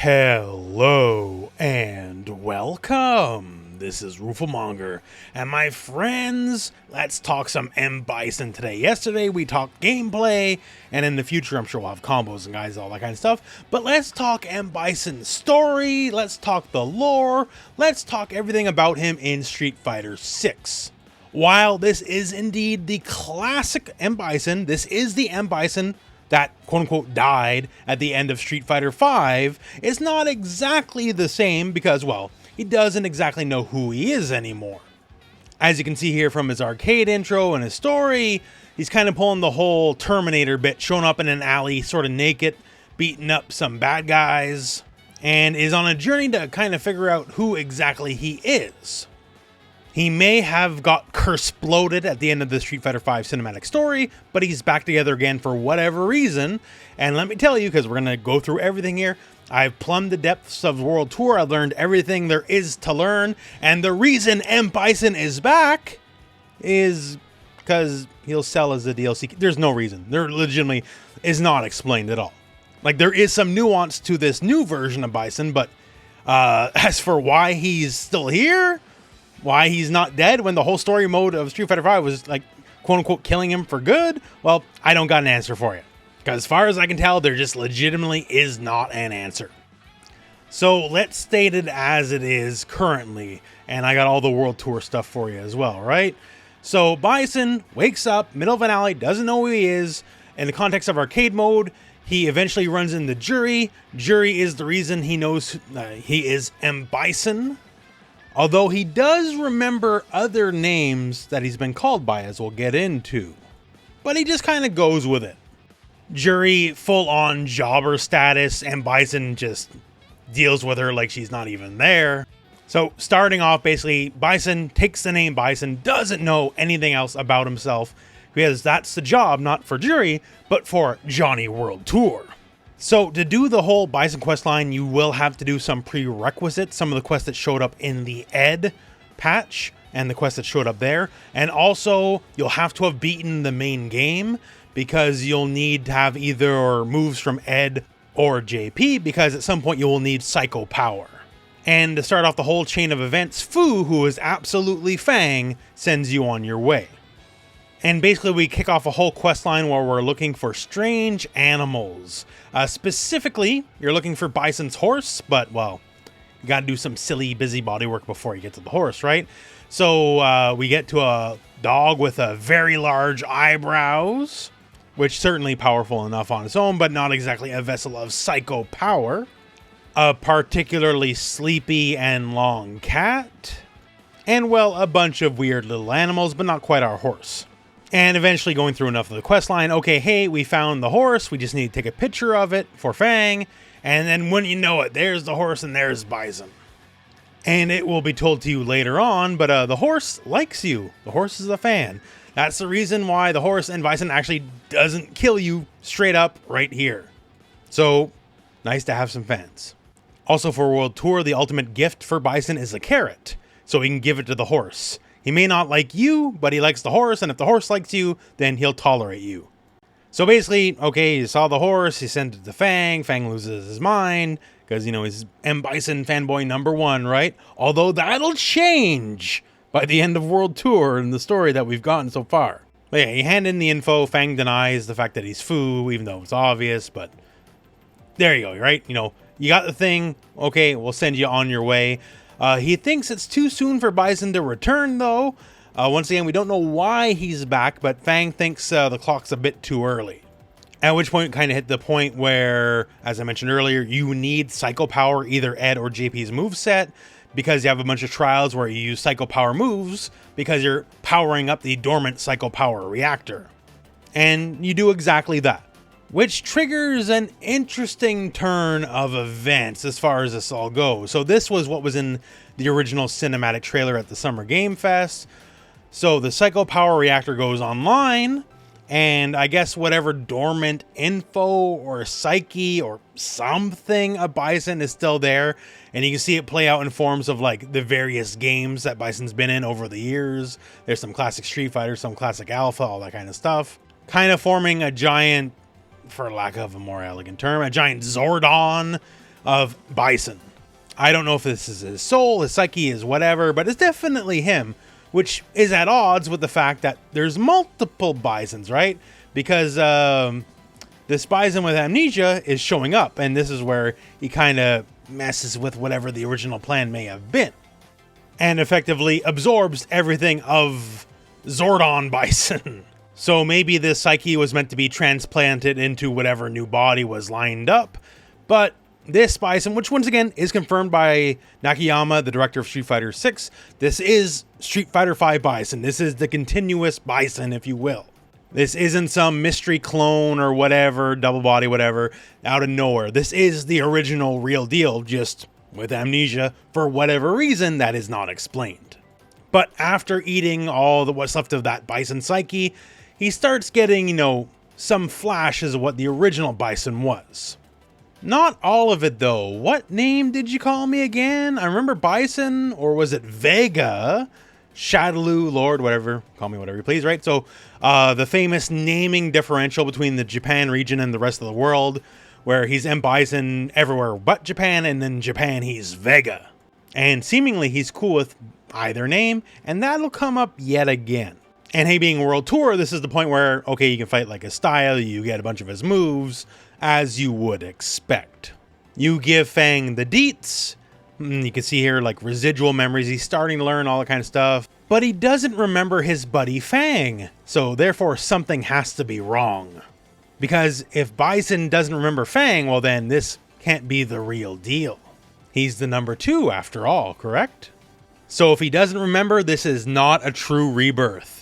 Hello and welcome. This is rooflemonger, and my friends, let's talk some Bison today. Yesterday we talked gameplay, and in the future I'm sure we'll have combos and guys, all that kind of stuff. But let's talk Bison's story, let's talk the lore, let's talk everything about him in Street Fighter 6. While this is indeed the classic Bison, this is the Bison that quote-unquote died at the end of Street Fighter V, is not exactly the same because, well, he doesn't exactly know who he is anymore. As you can see here from his arcade intro and his story, he's kind of pulling the whole Terminator bit, showing up in an alley sort of naked, beating up some bad guys, and is on a journey to kind of figure out who exactly he is. He may have got curse-bloated at the end of the Street Fighter V cinematic story, but he's back together again for whatever reason. And let me tell you, because we're going to go through everything here, I've plumbed the depths of World Tour, I've learned everything there is to learn, and the reason Bison is back is because he'll sell as a DLC. There's no reason. There legitimately is not explained at all. Like, there is some nuance to this new version of Bison, but as for why he's still here, why he's not dead when the whole story mode of Street Fighter V was like quote-unquote killing him for good, well, I don't got an answer for you. Because as far as I can tell, there just legitimately is not an answer. So let's state it as it is currently, and I got all the World Tour stuff for you as well, right? So Bison wakes up, middle of an alley, doesn't know who he is. In the context of arcade mode, he eventually runs into Jury. Jury is the reason he knows he is Bison. Although he does remember other names that he's been called by, as we'll get into. But he just kind of goes with it. Jury, full-on jobber status, and Bison just deals with her like she's not even there. So, starting off, basically, Bison takes the name Bison, doesn't know anything else about himself, because that's the job, not for Jury, but for Johnny World Tour. So to do the whole Bison quest line, you will have to do some prerequisites, some of the quests that showed up in the Ed patch and the quests that showed up there. And also you'll have to have beaten the main game because you'll need to have either moves from Ed or JP, because at some point you will need Psycho Power. And to start off the whole chain of events, Fu, who is absolutely Fang, sends you on your way. And basically we kick off a whole quest line where we're looking for strange animals. Specifically, you're looking for Bison's horse, but, well, you gotta do some silly busybody work before you get to the horse, right? So we get to a dog with a very large eyebrows, which certainly powerful enough on its own, but not exactly a vessel of psycho power. A particularly sleepy and long cat. And, well, a bunch of weird little animals, but not quite our horse. And eventually going through enough of the quest line, okay, hey, we found the horse, we just need to take a picture of it for Fang, and then when you know it, there's the horse and there's Bison. And it will be told to you later on, but the horse likes you. The horse is a fan. That's the reason why the horse and Bison actually doesn't kill you straight up right here. So, nice to have some fans. Also for World Tour, the ultimate gift for Bison is a carrot, so he can give it to the horse. He may not like you, but he likes the horse, and if the horse likes you, then he'll tolerate you. So basically, okay, you saw the horse, he sent it to Fang, Fang loses his mind, because, you know, he's Bison fanboy number one, right? Although that'll change by the end of World Tour in the story that we've gotten so far. But yeah, you hand in the info, Fang denies the fact that he's Fu, even though it's obvious, but there you go, right? You know, you got the thing, okay, we'll send you on your way. He thinks it's too soon for Bison to return, though. Once again, we don't know why he's back, but Fang thinks the clock's a bit too early. At which point, kind of hit the point where, as I mentioned earlier, you need Psycho Power, either Ed or JP's moveset, because you have a bunch of trials where you use Psycho Power moves, because you're powering up the dormant Psycho Power reactor. And you do exactly that. Which triggers an interesting turn of events as far as this all goes. So this was what was in the original cinematic trailer at the Summer Game Fest. So the Psycho Power Reactor goes online, and I guess whatever dormant info or psyche or something of Bison is still there. And you can see it play out in forms of like the various games that Bison's been in over the years. There's some classic Street Fighter, some classic Alpha, all that kind of stuff. Kind of forming a giant, for lack of a more elegant term, a giant Zordon of Bison. I don't know if this is his soul, his psyche, is whatever, but it's definitely him, which is at odds with the fact that there's multiple Bisons, right? Because this Bison with amnesia is showing up, and this is where he kind of messes with whatever the original plan may have been, and effectively absorbs everything of Zordon Bison. So maybe this psyche was meant to be transplanted into whatever new body was lined up, but this Bison, which once again is confirmed by Nakayama, the director of Street Fighter 6, this is Street Fighter 5 Bison. This is the continuous Bison, if you will. This isn't some mystery clone or whatever, double body, whatever, out of nowhere. This is the original real deal, just with amnesia for whatever reason that is not explained. But after eating all what's left of that Bison psyche, he starts getting, some flashes of what the original Bison was. Not all of it, though. What name did you call me again? I remember Bison, or was it Vega? Shadaloo, Lord, whatever. Call me whatever you please, right? So, the famous naming differential between the Japan region and the rest of the world, where he's M. Bison everywhere but Japan, and then Japan he's Vega. And seemingly he's cool with either name, and that'll come up yet again. And hey, being World Tour, this is the point where, okay, you can fight like his style, you get a bunch of his moves, as you would expect. You give Fang the deets. You can see here like residual memories. He's starting to learn all that kind of stuff, but he doesn't remember his buddy Fang. So therefore something has to be wrong. Because if Bison doesn't remember Fang, well then this can't be the real deal. He's the number 2 after all, correct? So if he doesn't remember, this is not a true rebirth.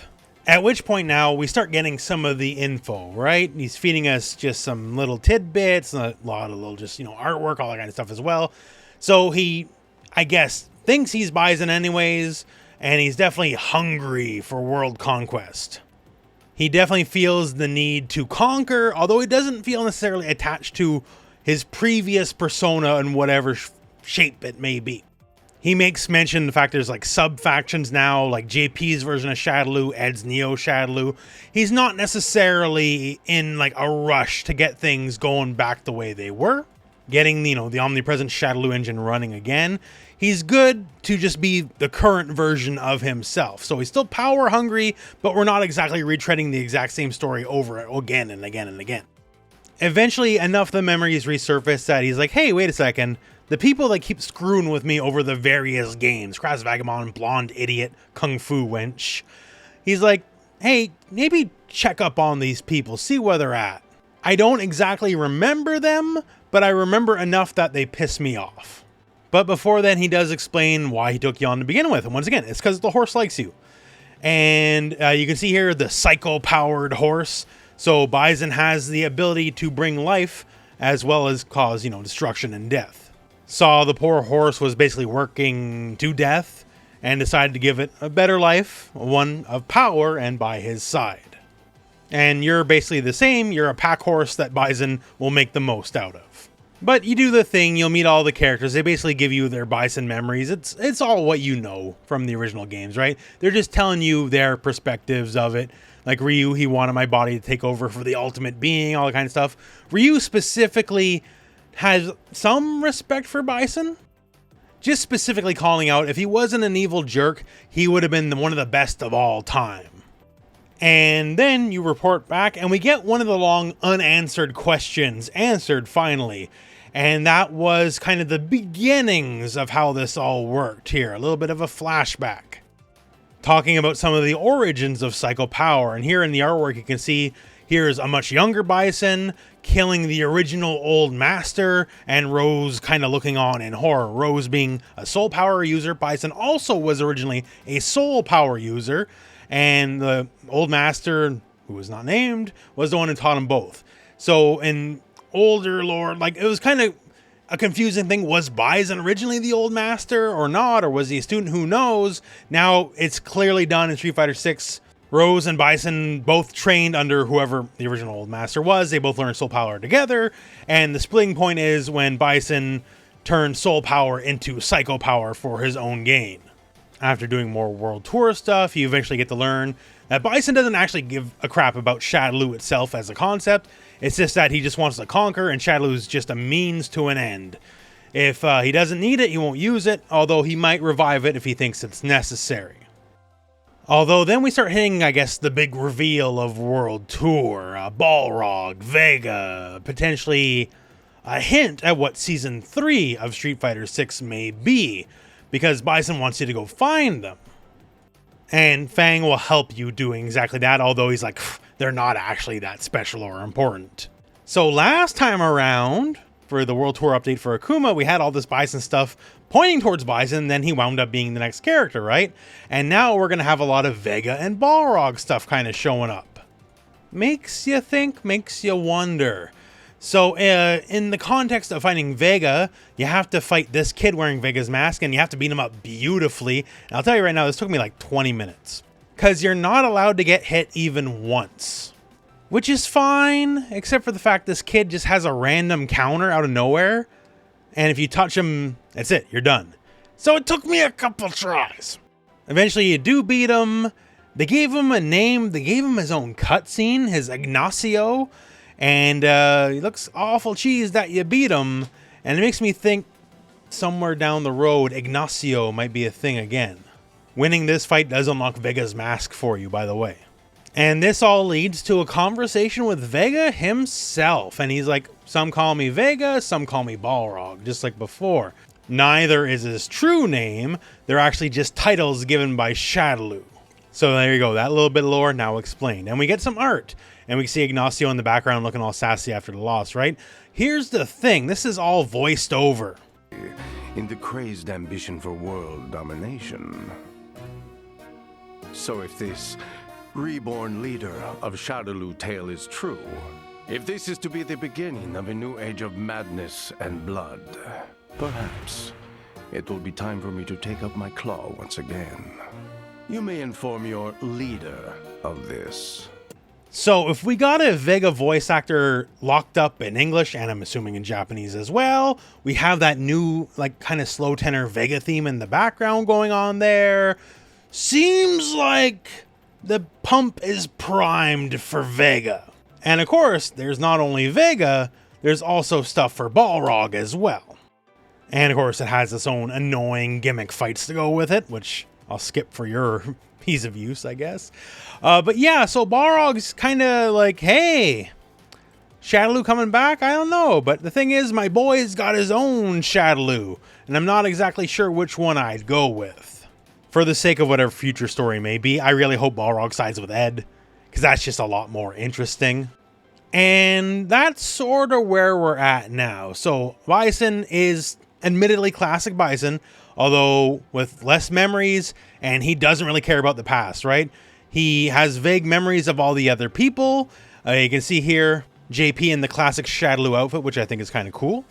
At which point now we start getting some of the info, right? He's feeding us just some little tidbits, a lot of little just, artwork, all that kind of stuff as well. So he, I guess, thinks he's Bison anyways, and he's definitely hungry for world conquest. He definitely feels the need to conquer, although he doesn't feel necessarily attached to his previous persona in whatever shape it may be. He makes mention of the fact there's like sub-factions now, like JP's version of Shadaloo, Ed's Neo Shadaloo. He's not necessarily in like a rush to get things going back the way they were. Getting, the omnipresent Shadaloo engine running again. He's good to just be the current version of himself. So he's still power hungry, but we're not exactly retreading the exact same story over again and again and again. Eventually, enough of the memories resurface that he's like, hey, wait a second. The people that keep screwing with me over the various games, Crass Vagabond, Blonde Idiot, Kung Fu Wench. He's like, hey, maybe check up on these people, see where they're at. I don't exactly remember them, but I remember enough that they piss me off. But before then, he does explain why he took you on to begin with. And once again, it's because the horse likes you. And you can see here the psycho-powered horse. So Bison has the ability to bring life as well as cause, destruction and death. Saw the poor horse was basically working to death and decided to give it a better life, one of power and by his side. And you're basically the same. You're a pack horse that Bison will make the most out of. But you do the thing, you'll meet all the characters. They basically give you their Bison memories. It's all what you know from the original games, right? They're just telling you their perspectives of it. Like Ryu, he wanted my body to take over for the ultimate being, all that kind of stuff. Ryu specifically has some respect for Bison. Just specifically calling out, if he wasn't an evil jerk, he would have been one of the best of all time. And then you report back, and we get one of the long unanswered questions answered finally. And that was kind of the beginnings of how this all worked here. A little bit of a flashback. Talking about some of the origins of Psycho Power. And here in the artwork, you can see here's a much younger Bison killing the original old master, and Rose kind of looking on in horror. Rose being a soul power user. Bison also was originally a soul power user. And the old master, who was not named, was the one who taught him both. So in older lore, like it was kind of a confusing thing. Was Bison originally the old master or not? Or was he a student? Who knows? Now it's clearly done in Street Fighter 6. Rose and Bison both trained under whoever the original old master was. They both learned soul power together. And the splitting point is when Bison turned soul power into psycho power for his own gain. After doing more world tour stuff, you eventually get to learn that Bison doesn't actually give a crap about Shadaloo itself as a concept. It's just that he just wants to conquer, and Shadaloo is just a means to an end. If he doesn't need it, he won't use it, although he might revive it if he thinks it's necessary. Although then we start hitting, I guess, the big reveal of World Tour, Balrog, Vega, potentially a hint at what Season 3 of Street Fighter 6 may be, because Bison wants you to go find them. And Fang will help you doing exactly that, although he's like, they're not actually that special or important. So last time around, for the World Tour update for Akuma, we had all this Bison stuff pointing towards Bison, then he wound up being the next character, right? And now we're going to have a lot of Vega and Balrog stuff kind of showing up. Makes you think, makes you wonder. So in the context of fighting Vega, you have to fight this kid wearing Vega's mask, and you have to beat him up beautifully. And I'll tell you right now, this took me like 20 minutes. Because you're not allowed to get hit even once. Which is fine, except for the fact this kid just has a random counter out of nowhere. And if you touch him, that's it, you're done. So it took me a couple tries. Eventually you do beat him. They gave him a name, they gave him his own cutscene, his Ignacio. And he looks awful cheese that you beat him. And it makes me think somewhere down the road, Ignacio might be a thing again. Winning this fight does unlock Vega's mask for you, by the way. And this all leads to a conversation with Vega himself. And he's like, some call me Vega, some call me Balrog, just like before. Neither is his true name. They're actually just titles given by Shadaloo. So there you go, that little bit of lore now explained. And we get some art. And we see Ignacio in the background looking all sassy after the loss, right? Here's the thing, this is all voiced over. In the crazed ambition for world domination. So if this reborn leader of Shadaloo tale is true, if this is to be the beginning of a new age of madness and blood, perhaps it will be time for me to take up my claw once again. You may inform your leader of this. So if we got a Vega voice actor locked up in English, and I'm assuming in Japanese as well, we have that new, like, kind of slow tenor Vega theme in the background going on there. Seems like the pump is primed for Vega. And of course, there's not only Vega, there's also stuff for Balrog as well. And of course, it has its own annoying gimmick fights to go with it, which I'll skip for your ease of use, I guess. But yeah, so Balrog's kind of like, hey, Shadaloo coming back? I don't know. But the thing is, my boy's got his own Shadaloo, and I'm not exactly sure which one I'd go with. For the sake of whatever future story may be, I really hope Balrog sides with Ed, because that's just a lot more interesting. And that's sort of where we're at now. So Bison is admittedly classic Bison, although with less memories, and he doesn't really care about the past, right? He has vague memories of all the other people. You can see here JP in the classic Shadaloo outfit, which I think is kind of cool.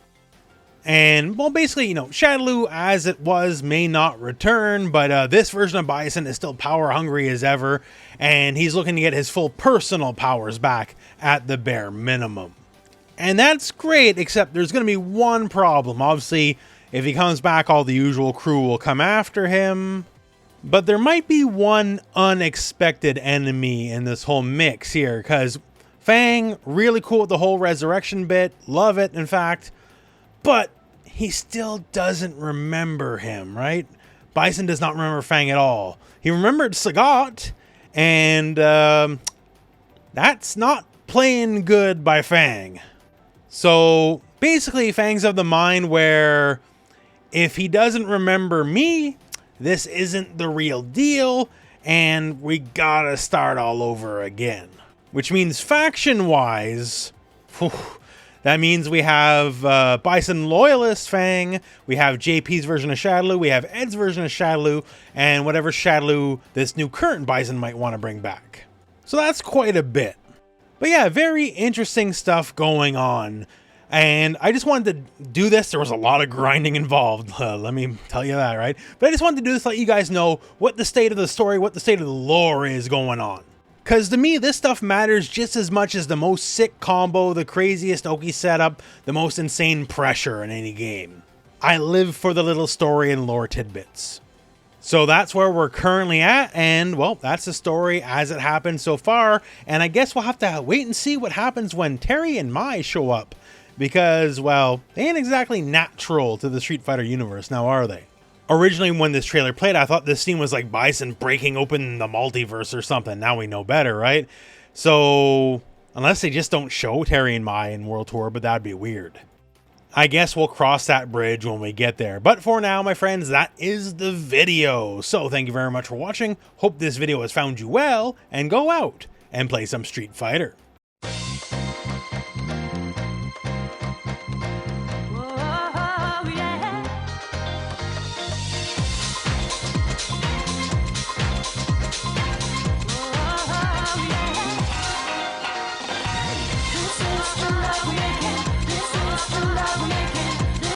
And, well, basically, you know, Shadaloo as it was may not return, but this version of Bison is still power hungry as ever, and he's looking to get his full personal powers back at the bare minimum. And that's great, except there's going to be one problem. Obviously, if he comes back, all the usual crew will come after him. But there might be one unexpected enemy in this whole mix here, because Fang, really cool with the whole resurrection bit, love it, in fact, but he still doesn't remember him, right? Bison does not remember Fang at all. He remembered Sagat, and that's not playing good by Fang. So basically, Fang's of the mind where if he doesn't remember me, this isn't the real deal, and we gotta start all over again. Which means faction-wise, that means we have Bison Loyalist Fang, we have JP's version of Shadaloo, we have Ed's version of Shadaloo, and whatever Shadaloo this new current Bison might want to bring back. So that's quite a bit. But yeah, very interesting stuff going on. And I just wanted to do this. There was a lot of grinding involved. Let me tell you that, right? But I just wanted to do this to let you guys know what the state of the story, what the state of the lore is going on. Because to me, this stuff matters just as much as the most sick combo, the craziest Oki setup, the most insane pressure in any game. I live for the little story and lore tidbits. So that's where we're currently at, and well, that's the story as it happened so far. And I guess we'll have to wait and see what happens when Terry and Mai show up because, well, they ain't exactly natural to the Street Fighter universe, now are they? Originally, when this trailer played, I thought this scene was like Bison breaking open the multiverse or something. Now we know better, right? So, unless they just don't show Terry and Mai in World Tour, but that'd be weird. I guess we'll cross that bridge when we get there. But for now, my friends, that is the video. So thank you very much for watching. Hope this video has found you well, and go out and play some Street Fighter.